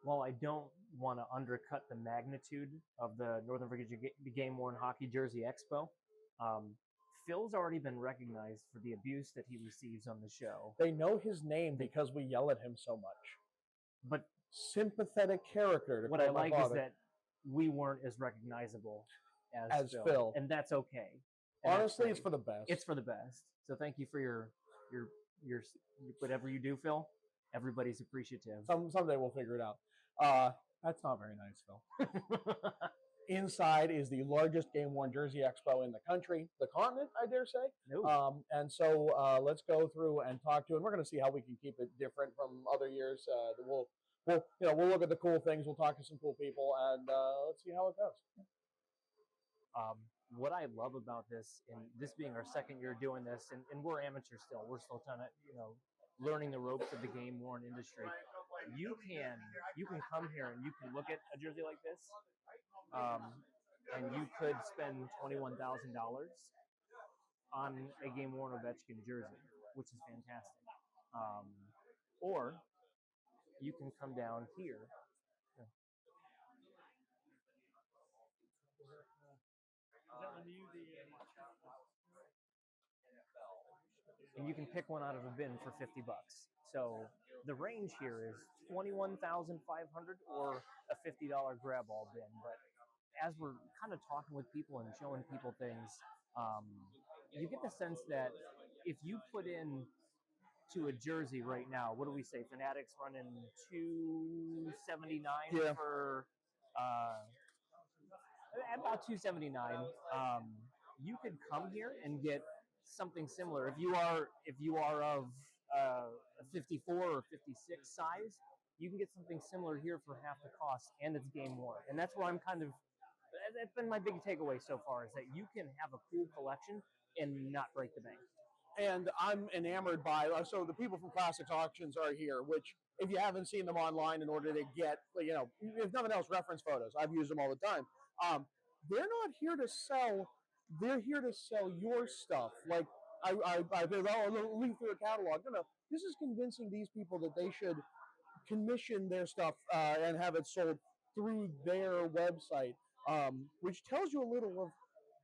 while I don't want to undercut the magnitude of the Northern Virginia Game Worn Hockey Jersey Expo, um, Phil's already been recognized for the abuse that he receives on the show. They know his name because we yell at him so much. But sympathetic character. What I like is that we weren't as recognizable as Phil, and that's okay. And honestly, it's for the best. It's for the best. So thank you for your whatever you do, Phil. Everybody's appreciative. Someday we'll figure it out. That's not very nice, Phil. Inside is the largest game-worn jersey expo in the country, the continent, I dare say. No. And so let's go through and talk to, and we're going to see how we can keep it different from other years. We'll look at the cool things. We'll talk to some cool people, and let's see how it goes. What I love about this, and this being our second year doing this, and we're amateurs still. We're still trying to, learning the ropes of the game-worn industry. You can come here and you can look at a jersey like this, and you could spend $21,000 on a game-worn Ovechkin jersey, which is fantastic. Or you can come down here. And you can pick one out of a bin for $50. So the range here is $21,500 or a $50 grab all bin. But as we're kind of talking with people and showing people things, you get the sense that if you put in to a jersey right now, what do we say? Fanatics running $279 for about $279. You could come here and get something similar. If you are of a 54 or 56 size, you can get something similar here for half the cost, and it's game worn. And that's where that's been my big takeaway so far, is that you can have a cool collection and not break the bank. And I'm enamored by, so the people from Classics Auctions are here, which if you haven't seen them online, in order to get, if nothing else, reference photos. I've used them all the time. They're not here to sell. They're here to sell your stuff. Like I leaf through a catalog. No, this is convincing these people that they should commission their stuff and have it sold through their website, which tells you a little of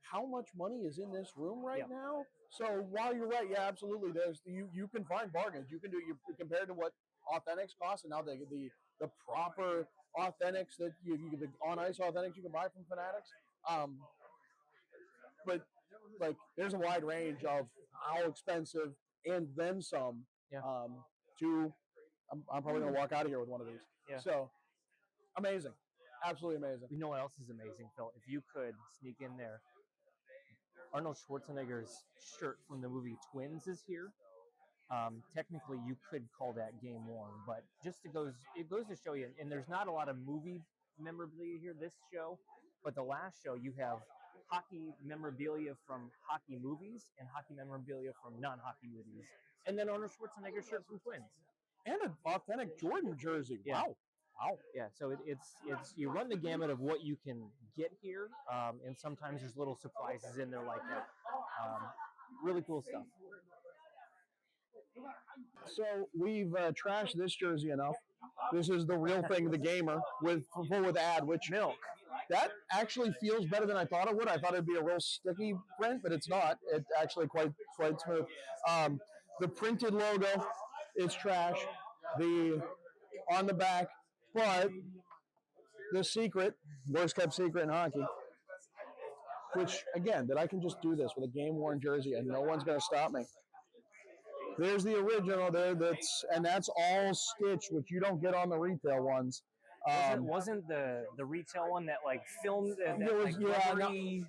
how much money is in this room right now. So while you're right, yeah, absolutely. There's you can find bargains. You can do compared to what Authentics cost, and now the proper Authentics that the on ice Authentics you can buy from Fanatics. But like there's a wide range of how expensive and then some. I'm probably gonna walk out of here with one of these. Yeah. So amazing, absolutely amazing. You know what else is amazing, Phil? If you could sneak in there, Arnold Schwarzenegger's shirt from the movie Twins is here. Technically, you could call that game worn, but it goes to show you. And there's not a lot of movie memorabilia here this show, but the last show you have hockey memorabilia from hockey movies and hockey memorabilia from non-hockey movies, and then Arnold Schwarzenegger shirt from Twins and an authentic Jordan jersey. Yeah. Wow. Yeah, so it's you run the gamut of what you can get here, and sometimes there's little surprises in there like that. Really cool stuff. So we've trashed this jersey enough. This is the real thing, the gamer with ad, which milk. That actually feels better than I thought it would. I thought it'd be a real sticky print, but it's not. It's actually quite smooth. The printed logo is trash. On the back, but the secret, worst kept secret in hockey, which again, that I can just do this with a game worn jersey and no one's going to stop me. There's the original there. That's all stitched, which you don't get on the retail ones. Wasn't the retail one that like filmed?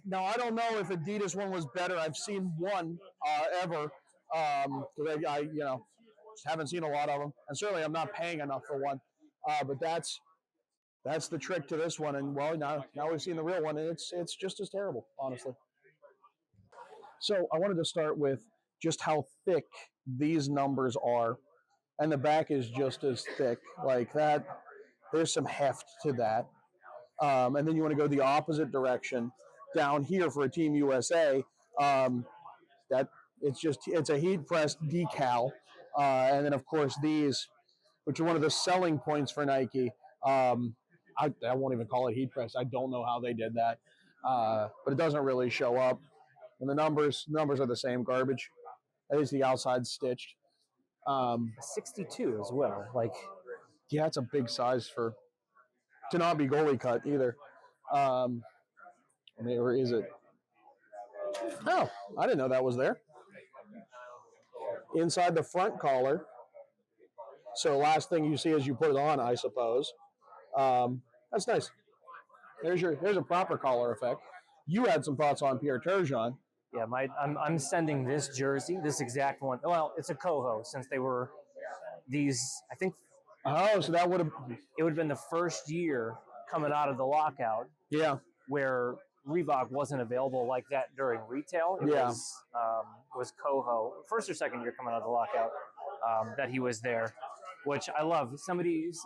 No, I don't know if Adidas one was better. I've seen one ever because I just haven't seen a lot of them, and certainly I'm not paying enough for one. But that's the trick to this one, and well, now we've seen the real one, and it's just as terrible, honestly. So I wanted to start with just how thick these numbers are, and the back is just as thick, like that. There's some heft to that, and then you want to go the opposite direction down here for a Team USA. That it's a heat pressed decal, and then of course these, which are one of the selling points for Nike. I won't even call it heat press. I don't know how they did that, but it doesn't really show up. And the numbers are the same garbage. At least the outside's stitched. 62 as well. Like, yeah, it's a big size to not be goalie cut either. Or is it? Oh, I didn't know that was there. Inside the front collar. So last thing you see as you put it on, I suppose. That's nice. There's a proper collar effect. You had some thoughts on Pierre Turgeon. Yeah, I'm sending this jersey, this exact one. Well, it's a Coho since they were these. I think. Oh, so that would have. It would have been the first year coming out of the lockout. Yeah. Where Reebok wasn't available like that during retail. It was Coho, first or second year coming out of the lockout, that he was there, which I love. Somebody's,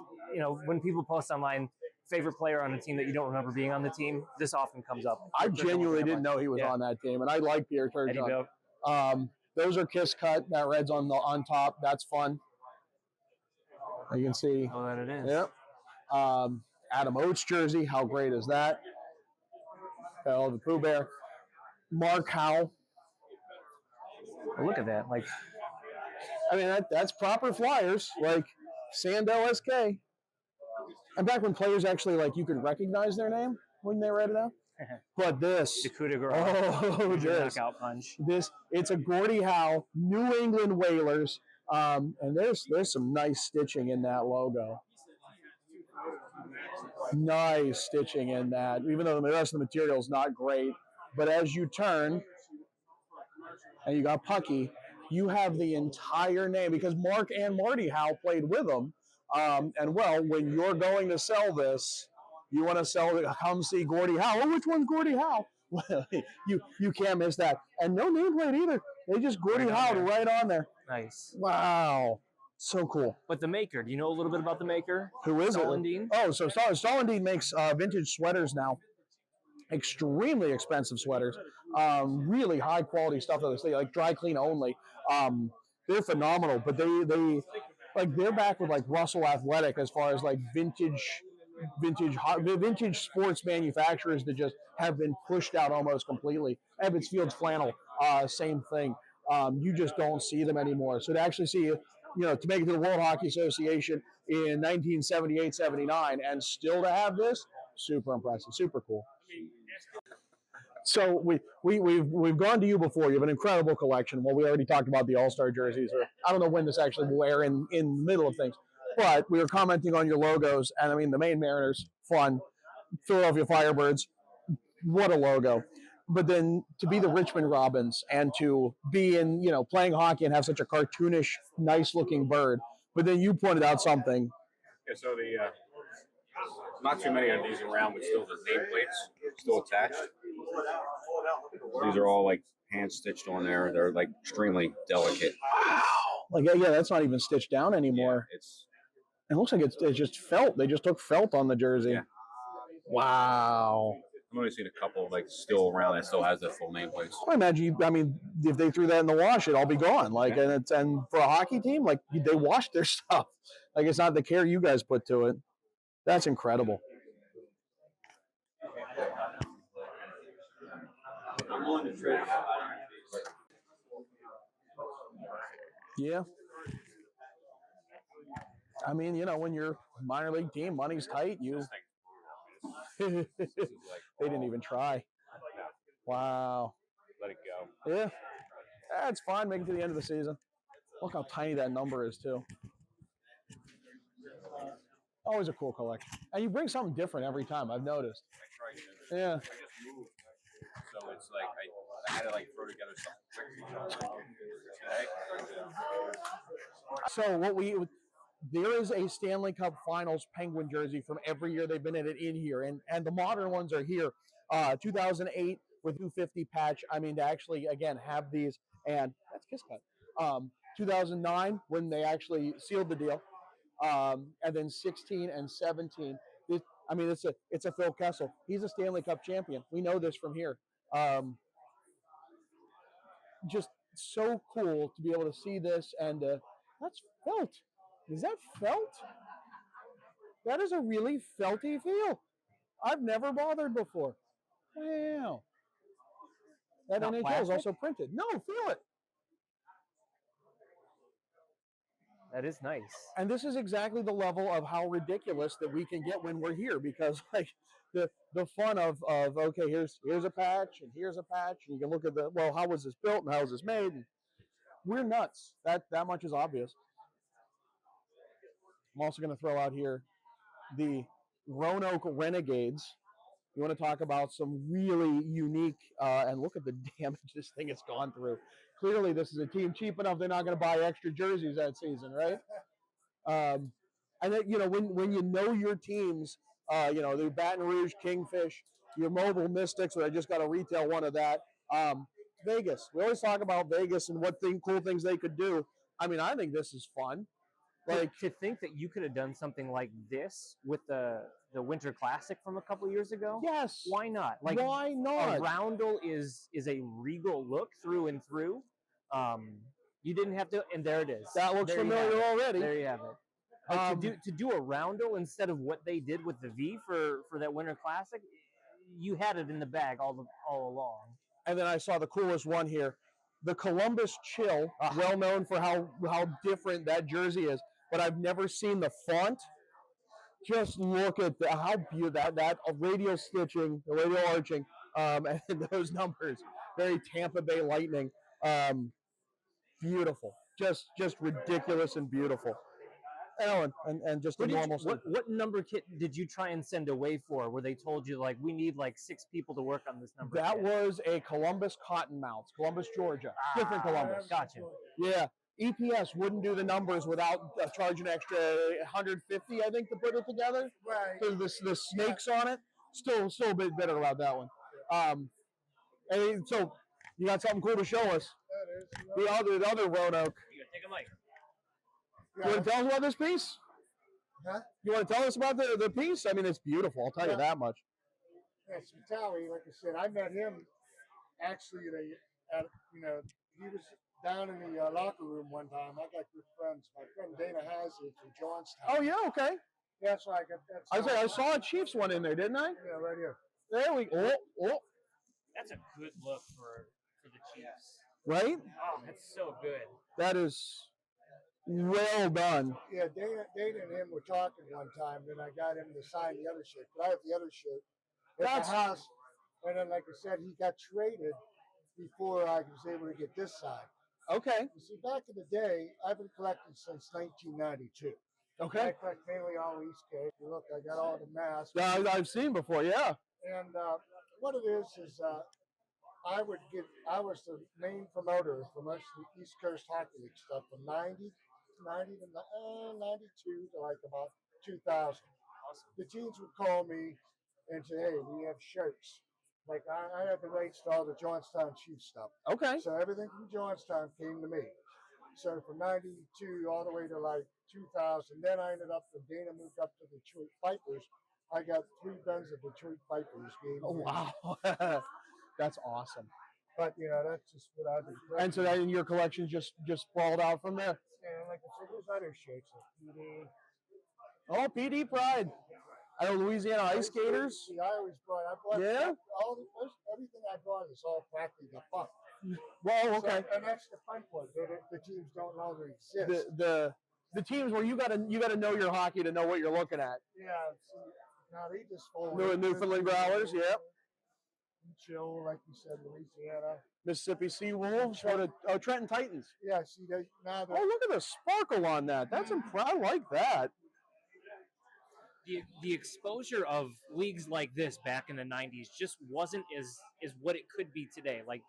when people post online, favorite player on a team that you don't remember being on the team, this often comes up. I genuinely didn't know he was on that team, and I like Pierre Turgeon. Those are Kiss cut. That red's on top. That's fun. You can see. Oh, that it is. Yep. Adam Oates jersey. How great is that? Oh, the Pooh Bear. Mark Howe. Look at that. Like, I mean, that's proper Flyers. Like, Sandell SK. And back when players actually, like, you could recognize their name when they read it out. But this. The coup de grace. Knockout punch. It's a Gordie Howe, New England Whalers. And there's some nice stitching in that logo. Nice stitching in that, even though the rest of the material is not great. But as you turn, and you got Pucky, you have the entire name, because Mark and Marty Howe played with them. And well, when you're going to sell this, you want to sell it, come see Gordie Howe. Oh, which one's Gordie Howe? Well, you can't miss that. And no nameplate either. They just Gordie Howe right on there. Nice. Wow. So cool. But the maker, do you know a little bit about the maker? Who is Stolendine? It? Oh, so Stolendine makes vintage sweaters now. Extremely expensive sweaters. Really high quality stuff that they like dry clean only. They're phenomenal, but they're back with like Russell Athletic as far as like vintage sports manufacturers that just have been pushed out almost completely. Evans Fields Flannel, same thing. You just don't see them anymore. So to actually see, to make it to the World Hockey Association in 1978-79 and still to have this, super impressive, super cool. So we've gone to you before. You have an incredible collection. Well, we already talked about the All-Star jerseys. Or I don't know when this actually will air in the middle of things. But we were commenting on your logos, and I mean the Maine Mariners, fun. Philadelphia Firebirds, what a logo. But then to be the Richmond Robins and to be in, playing hockey and have such a cartoonish, nice-looking bird. But then you pointed out something. Yeah, so not too many of these around, but still the nameplates still attached. These are all like hand stitched on there. They're like extremely delicate. Wow. Like, yeah, that's not even stitched down anymore. Yeah, it looks like it's just felt. They just took felt on the jersey. Yeah. Wow. I've only seen a couple like still around that still has the full nameplates. I imagine. If they threw that in the wash, it'd all be gone. Like, yeah. and for a hockey team, like they washed their stuff. Like it's not the care you guys put to it. That's incredible. Yeah. I mean, when you're a minor league team, money's tight. They didn't even try. Wow. Let it go. Yeah. That's fine. Make it to the end of the season. Look how tiny that number is, too. Always a cool collection. And you bring something different every time, I've noticed. I try to. Yeah. I just moved. So it's like I had to like throw together something. So there is a Stanley Cup Finals Penguin jersey from every year they've been in here, and the modern ones are here. 2008 with 250 patch. I mean, to actually again have these, and that's Kiss Cut. 2009 when they actually sealed the deal, and then 16 and 17. It's a Phil Kessel. He's a Stanley Cup champion. We know this from here. Just so cool to be able to see this, and that's felt. Is that felt? That is a really felty feel. I've never bothered before. Wow. That Not NHL is plastic? also printed. No, feel it. That is nice. And this is exactly the level of how ridiculous that we can get when we're here, because like the fun of okay, here's a patch and here's a patch, and you can look at how was this built and how was this made, and we're nuts. That much is obvious. I'm also going to throw out here the Roanoke Renegades. You want to talk about some really unique, and look at the damage this thing has gone through. Clearly, this is a team cheap enough they're not going to buy extra jerseys that season, right? And then, when you know your teams, the Baton Rouge Kingfish, your Mobile Mystics, where I just got a retail one of that. Vegas. We always talk about Vegas and what cool things they could do. I mean, I think this is fun. Like, to think that you could have done something like this with the Winter Classic from a couple years ago. Yes. Why not? Like, why not? A roundel is a regal look through and through. You didn't have to, and there it is. That looks there familiar already. There you have it. Like to do a roundel instead of what they did with the V for that Winter Classic, you had it in the bag all along. And then I saw the coolest one here, the Columbus Chill, well known for how different that jersey is, but I've never seen the font. Just look at how beautiful that radial stitching, the radial arching, and those numbers. Very Tampa Bay Lightning. Beautiful. Just ridiculous and beautiful. And just a normal. What number kit did you try and send away for, where they told you, like, we need like 6 people to work on this number That kit? was a Columbus Cottonmouths, Columbus, Georgia. Different Columbus. Gotcha. Yeah. EPS wouldn't do the numbers without charging an extra $150, I think, to put it together. Right. So the snakes on it. Still a bit better about that one. And so you got something cool to show us. The other Roanoke. You gotta take a mic. You want to tell us about this piece? Huh? You want to tell us about the piece? I mean, it's beautiful. I'll tell you that much. Yeah, Spitali, like I said, I met him actually he was down in the locker room one time. I got good friends. My friend Dana has it from Johnstown. Oh yeah, okay. Yeah, so I got that. I saw a Chiefs one in there, didn't I? Yeah, right here. There we go. Oh. That's a good look for the Chiefs. Right? Oh, that's so good. That is well done. Yeah, Dana and him were talking one time, then I got him to sign the other shirt. But I have the other shirt at the house. And then, like I said, he got traded before I was able to get this signed. Okay. You see, back in the day, I've been collecting since 1992. Okay. I collect mainly all East Coast. Look, I got all the masks. Yeah, I've seen before, yeah. And what it is I was the main promoter for most of the East Coast Hockey League stuff from 90 to 92 to like about 2000. Awesome. The teams would call me and say, hey, we have shirts. Like I had the rights to all the Johnstown Chiefs stuff. Okay. So everything from Johnstown came to me. So from 92 all the way to like 2000. Then I ended up, when Dana moved up to the Detroit Vipers, I got 3 guns of Detroit Vipers games. Oh, wow. That's awesome. But, that's just what I do. And so that in your collection just sprawled out from there. Yeah, like I said, there's other shirts. Like PD. Oh, PD Pride. I know Louisiana Ice Skaters. See, I bought yeah? Everything I bought is all practically the fun. Well, okay. So, and that's the fun part. The teams don't longer exist. The teams where you gotta know your hockey to know what you're looking at. Yeah. See, now they just fall. Newfoundland Growlers, yep. Chill, like you said, Louisiana. Mississippi Sea Wolves, Trenton Titans. Yeah, see, now. Oh, look at the sparkle on that. That's I like that. The exposure of leagues like this back in the 90s just wasn't as what it could be today. Like,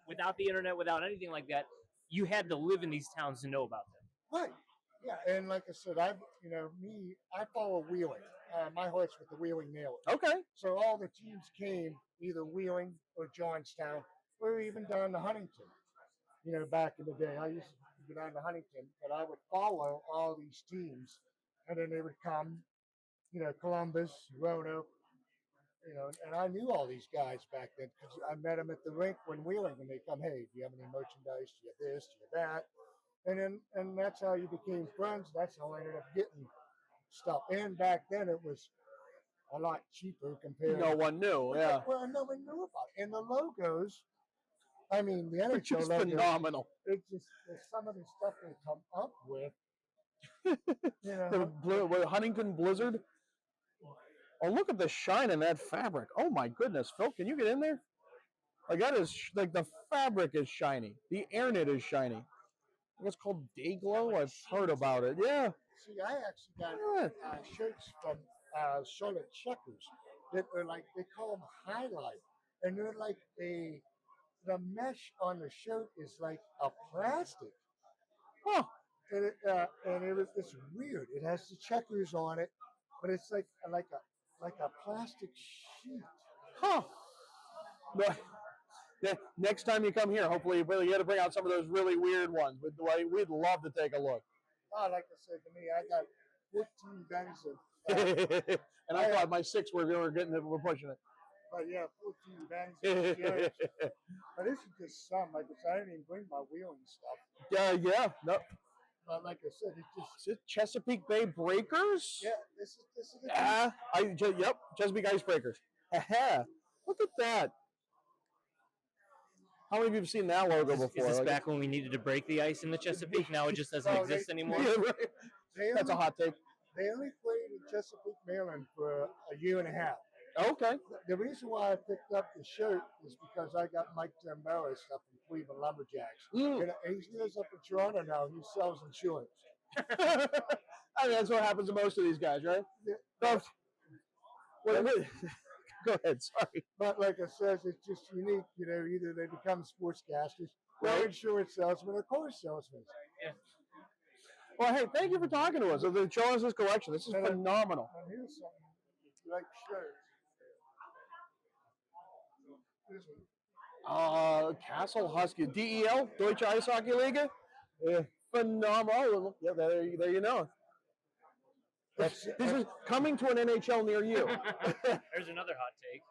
without the internet, without anything like that, you had to live in these towns to know about them. Right. Yeah, and like I said, I follow Wheeling. My heart's with the Wheeling Nailers. Okay. So all the teams came either Wheeling or Johnstown, or even down to Huntington. Back in the day, I used to go down to Huntington, but I would follow all these teams, and then they would come, Columbus, Roanoke, and I knew all these guys back then because I met them at the rink when Wheeling, when they come, hey, do you have any merchandise? Do you have this? Do you have that? And that's how you became friends. That's how I ended up getting stuff. And back then it was a lot cheaper compared. No one knew. Yeah. Well, no one knew about it. And the logos. I mean, the They're NHL just logos. phenomenal. It's just some of the stuff they come up with. The blue, Huntington Blizzard. Oh, look at the shine in that fabric. Oh my goodness, Phil, can you get in there? Like that is like the fabric is shiny. The airnet is shiny. I think it's called Day Glow. I've heard about it. Yeah. See, I actually got shirts from Charlotte Checkers that are like, they call them highlight, and they're like the mesh on the shirt is like a plastic. Huh. And it's weird. It has the checkers on it, but it's like a plastic sheet. Huh. But next time you come here, hopefully you got to bring out some of those really weird ones. We'd love to take a look. Oh, like I said to me, I got 14 bags of. And I thought my 6 we're pushing it. But yeah, 14 bags of shirts. But this is just some. Like I said, I didn't even bring my wheeling stuff. Yeah. No. But like I said, Is it Chesapeake Bay Breakers? Yeah, this is. Yep, Chesapeake Icebreakers. Look at that. How many of you have seen that logo before? Is this back when we needed to break the ice in the Chesapeake? Now it just doesn't exist anymore? Yeah, right. That's a hot take. They only played in Chesapeake, Maryland for a year and a half. Okay. The reason why I picked up the shirt is because I got Mike Zambella stuff from Cleveland Lumberjacks. And he lives up in Toronto now. He sells insurance. I mean, that's what happens to most of these guys, right? Yeah. Go ahead, sorry. But like I said, it's just unique. Either they become sportscasters, or insurance salesmen, or car salesmen. Yeah. Well, hey, thank you for talking to us. So they're showing us this collection. This is phenomenal. And here's something. If you like shirts. This one. Castle Husky. DEL, Deutsche Eishockey Liga. Yeah. Phenomenal. Yeah, there you know. This is coming to an NHL near you. There's another hot take.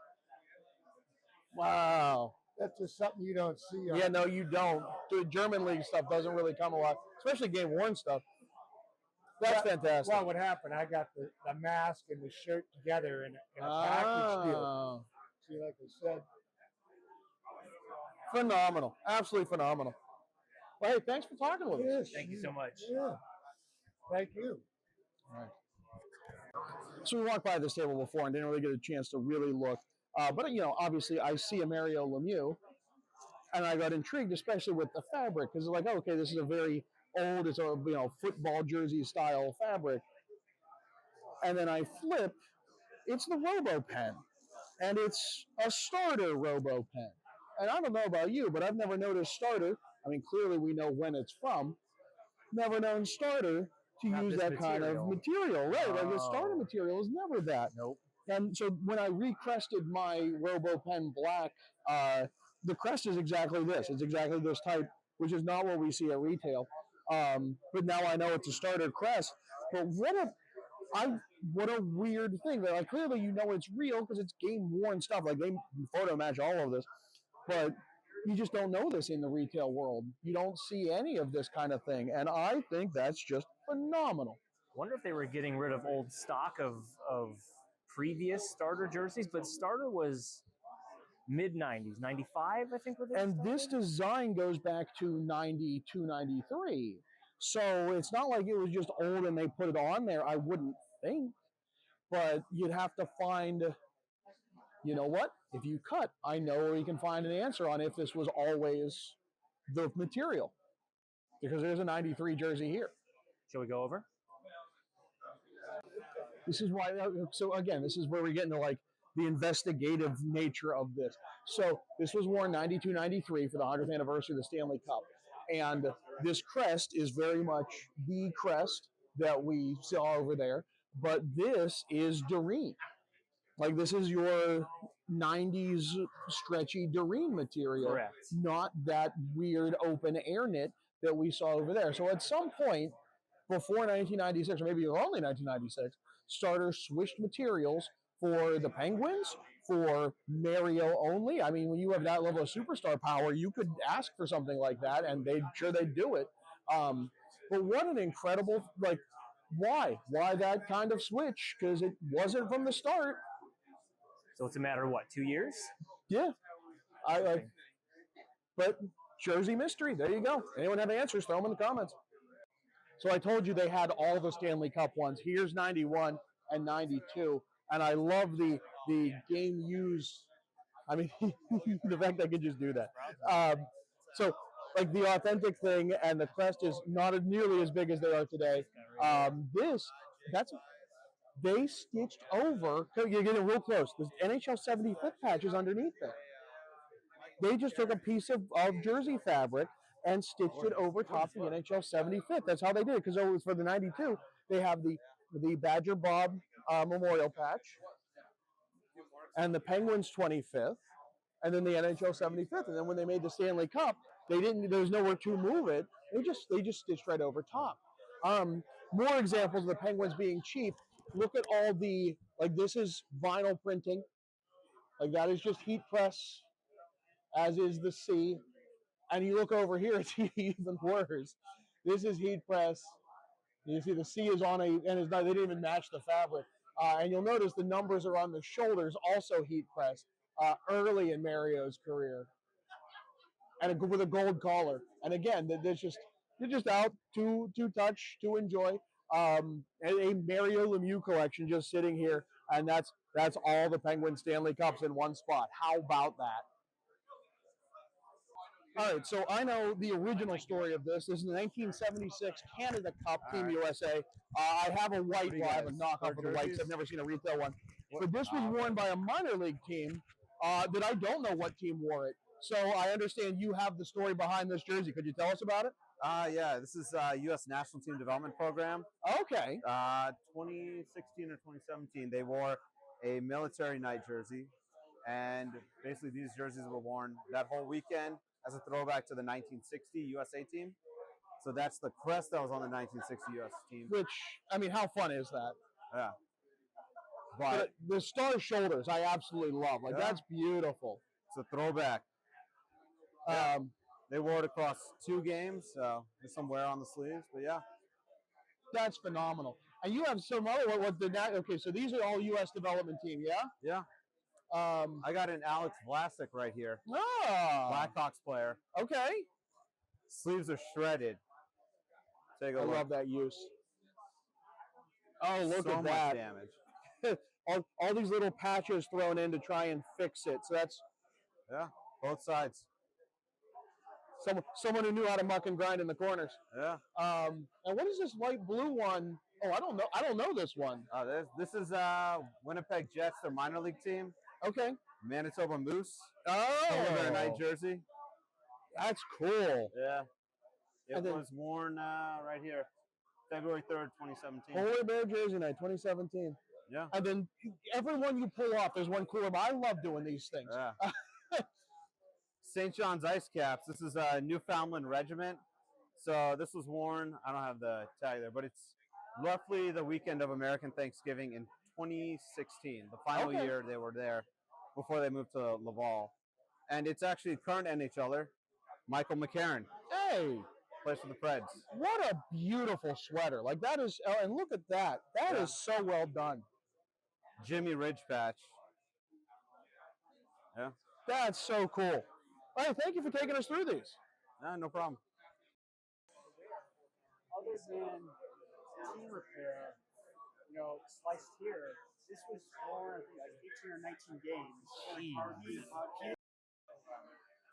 Wow. That's just something you don't see. Yeah, no, you don't. The German league stuff doesn't really come a lot, especially game worn stuff. That's fantastic. Well, what happened? I got the mask and the shirt together in a package deal. See, like I said. Phenomenal. Absolutely phenomenal. Well, hey, thanks for talking with us. Thank you so much. Yeah. Thank you. All right. So we walked by this table before and didn't really get a chance to really look. But, obviously I see a Mario Lemieux, and I got intrigued, especially with the fabric, because like, okay, this is a very old, it's a football jersey style fabric. And then I flip, it's the Robo Pen, and it's a starter Robo Pen. And I don't know about you, but I've never noticed starter. I mean, clearly we know when it's from. Never known starter to use that kind of material, right? Like the starter material is never that. Nope. And so when I recrested my RoboPen Black, the crest is exactly this. It's exactly this type, which is not what we see at retail. But now I know it's a starter crest. But what a weird thing. That clearly it's real because it's game worn stuff. Like they photo match all of this, but you just don't know this in the retail world. You don't see any of this kind of thing, and I think that's just phenomenal. Wonder if they were getting rid of old stock of previous starter jerseys, but starter was mid-90s, 95, I think. And this design goes back to 92, 93. So it's not like it was just old and they put it on there, I wouldn't think. But you'd have to find, you know what? If you cut, I know where you can find an answer on if this was always the material. Because there's a 93 jersey here. Shall we go over? This is why, so again, this is where we get into the investigative nature of this. So this was worn 92, 93 for the 100th anniversary of the Stanley Cup. And this crest is very much the crest that we saw over there. But this is Doreen. This is your 90s stretchy Doreen material. Correct. Not that weird open air knit that we saw over there. So at some point before 1996, or maybe only 1996, Starter switched materials for the Penguins, for Mario only. I mean, when you have that level of superstar power, you could ask for something like that, and they'd do it. But what an incredible, Why? Why that kind of switch? Because it wasn't from the start. So it's a matter of what, 2 years? Yeah. But jersey mystery. There you go. Anyone have answers? Throw them in the comments. So I told you they had all the Stanley Cup ones. Here's 91 and 92. And I love the game use. I mean, the fact I could just do that. So, like the authentic thing and the crest is not nearly as big as they are today. They stitched over. You're getting real close. The NHL 75th patch is underneath it. They just took a piece of jersey fabric and stitched it over top the NHL 75th. That's how they did it, because it was for the 92. They have the Badger Bob memorial patch and the Penguins 25th, and then the NHL 75th. And then when they made the Stanley Cup, there was nowhere to move it. They just stitched right over top. More examples of the Penguins being cheap. Look at all this is vinyl printing. Like that is just heat press, as is the C. And you look over here, it's even worse. This is heat press. You see the C is on they didn't even match the fabric. And you'll notice the numbers are on the shoulders, also heat pressed, early in Mario's career. And with a gold collar. And again, they're just out to touch, to enjoy. A Mario Lemieux collection just sitting here, and that's all the Penguin Stanley Cups in one spot. How about that? All right, so I know the original story of this. This is the 1976 Canada Cup, Team USA. I have a white one. I have a knockoff of the whites. I've never seen a retail one. But this was worn by a minor league team that I don't know what team wore it. So I understand you have the story behind this jersey. Could you tell us about it? Yeah, this is U.S. National Team Development Program. Okay. 2016 or 2017, they wore a military night jersey. And basically these jerseys were worn that whole weekend as a throwback to the 1960 USA team. So that's the crest that was on the 1960 US team. Which, I mean, how fun is that? Yeah. But the star shoulders, I absolutely love. Like, that's beautiful. It's a throwback. They wore it across 2 games, so there's some wear on the sleeves, but yeah. That's phenomenal. And you have some other okay, so these are all U.S. development team, yeah? Yeah. I got an Alex Vlasic right here. Ah. Blackhawks player. Okay. Sleeves are shredded. Take a I look. love that use. Oh, look so at much that. damage. all these little patches thrown in to try and fix it. So that's both sides. Someone who knew how to muck and grind in the corners. Yeah. And what is this light blue one? Oh, I don't know. I don't know this one. This is Winnipeg Jets, their minor league team. Okay. Manitoba Moose. Oh. Their night jersey. That's cool. Yeah. It was worn right here, February 3rd, 2017. Polar Bear jersey night, 2017. Yeah. And then every one you pull off, there's one cooler. But I love doing these things. Yeah. St. John's Ice Caps. This is a Newfoundland regiment. So this was worn, I don't have the tag there, but it's roughly the weekend of American Thanksgiving in 2016, the final year they were there before they moved to Laval. And it's actually current NHLer, Michael McCarron. Hey! Plays for the Preds. What a beautiful sweater. Like that is, and look at that. That is so well done. Jimmy Ridge patch. Yeah. That's so cool. All right, thank you for taking us through these. No problem. Other than team repair, sliced here, this was for like 18 or 19 games.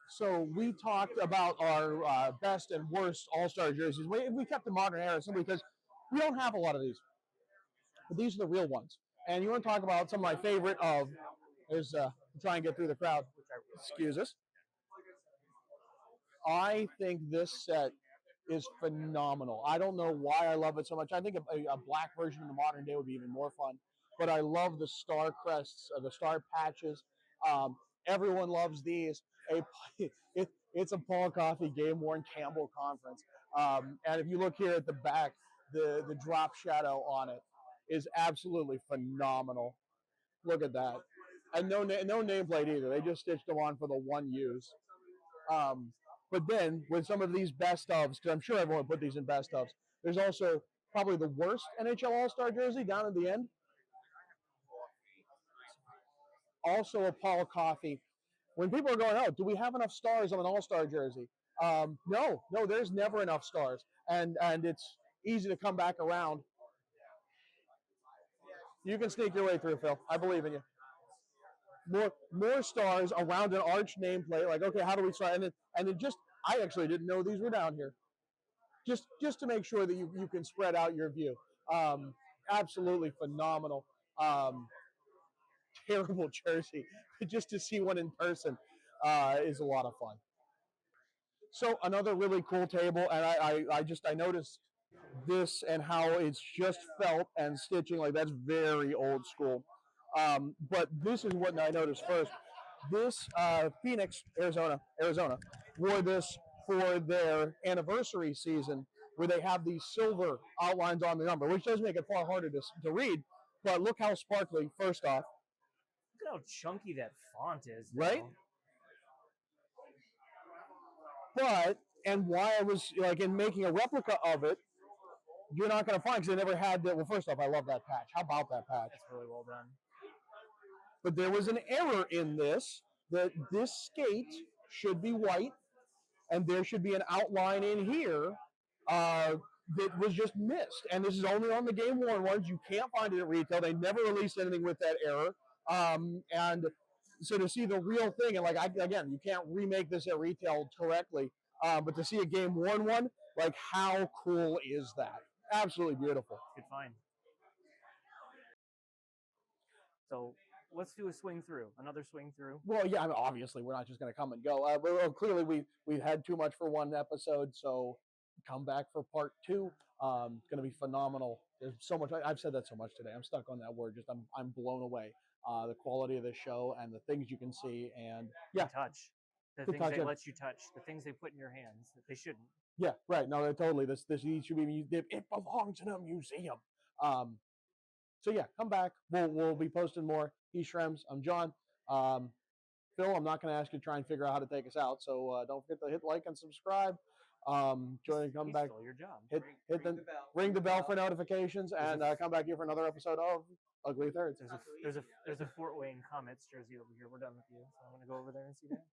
So we talked about our best and worst All-Star jerseys. We kept the modern era simply because we don't have a lot of these. But these are the real ones. And you want to talk about some of my favorite of, try and get through the crowd. Excuse us. I think this set is phenomenal. I don't know why I love it so much. I think a black version in the modern day would be even more fun. But I love the star crests, the star patches. Everyone loves these. It's a Paul Coffey game-worn Campbell conference. And if you look here at the back, the drop shadow on it is absolutely phenomenal. Look at that. And no nameplate either. They just stitched them on for the one use. But then with some of these best ofs, because I'm sure everyone put these in best ofs, there's also probably the worst NHL All-Star jersey down at the end. Also a Paul Coffey. When people are going, oh, do we have enough stars on an All-Star jersey? No, there's never enough stars. And it's easy to come back around. You can sneak your way through, Phil. I believe in you. More stars around an arch nameplate. Like, okay, how do we start? And then just, I actually didn't know these were down here. Just to make sure that you can spread out your view. Absolutely phenomenal. Terrible jersey. Just to see one in person is a lot of fun. So another really cool table, and I noticed this and how it's just felt and stitching, like that's very old school. But this is what I noticed first. This Phoenix, Arizona, wore this for their anniversary season, where they have these silver outlines on the number, which does make it far harder to read. But look how sparkly, first off. Look at how chunky that font is. Right? But, and why I was like in making a replica of it, you're not going to find, because they never had that. Well, first off, I love that patch. How about that patch? That's really well done. But there was an error in this, that this skate should be white, and there should be an outline in here that was just missed. And this is only on the game worn ones. You can't find it at retail. They never released anything with that error. And so to see the real thing, and like, again, you can't remake this at retail correctly, but to see a game worn one, like, how cool is that? Absolutely beautiful. Good find. So let's do a swing through. Another swing through. Well, yeah, I mean, obviously we're not just going to come and go. But clearly we've had too much for one episode, so come back for part 2. It's going to be phenomenal. There's so much. I've said that so much today. I'm stuck on that word. Just I'm blown away. The quality of the show and the things you can see, and yeah, touch. The things touch, they yeah. let you touch. The things they put in your hands that they shouldn't. Yeah, right. No, totally. This should be. It belongs in a museum. So yeah, come back. We'll be posting more. He's Shrems. I'm John. Phil, I'm not going to ask you to try and figure out how to take us out. So don't forget to hit like and subscribe. Come back. Stole your job. Ring the bell for notifications, and come back here for another episode of Ugly Thirds. There's a Fort Wayne Comets jersey over here. We're done with you. So I'm going to go over there and see that.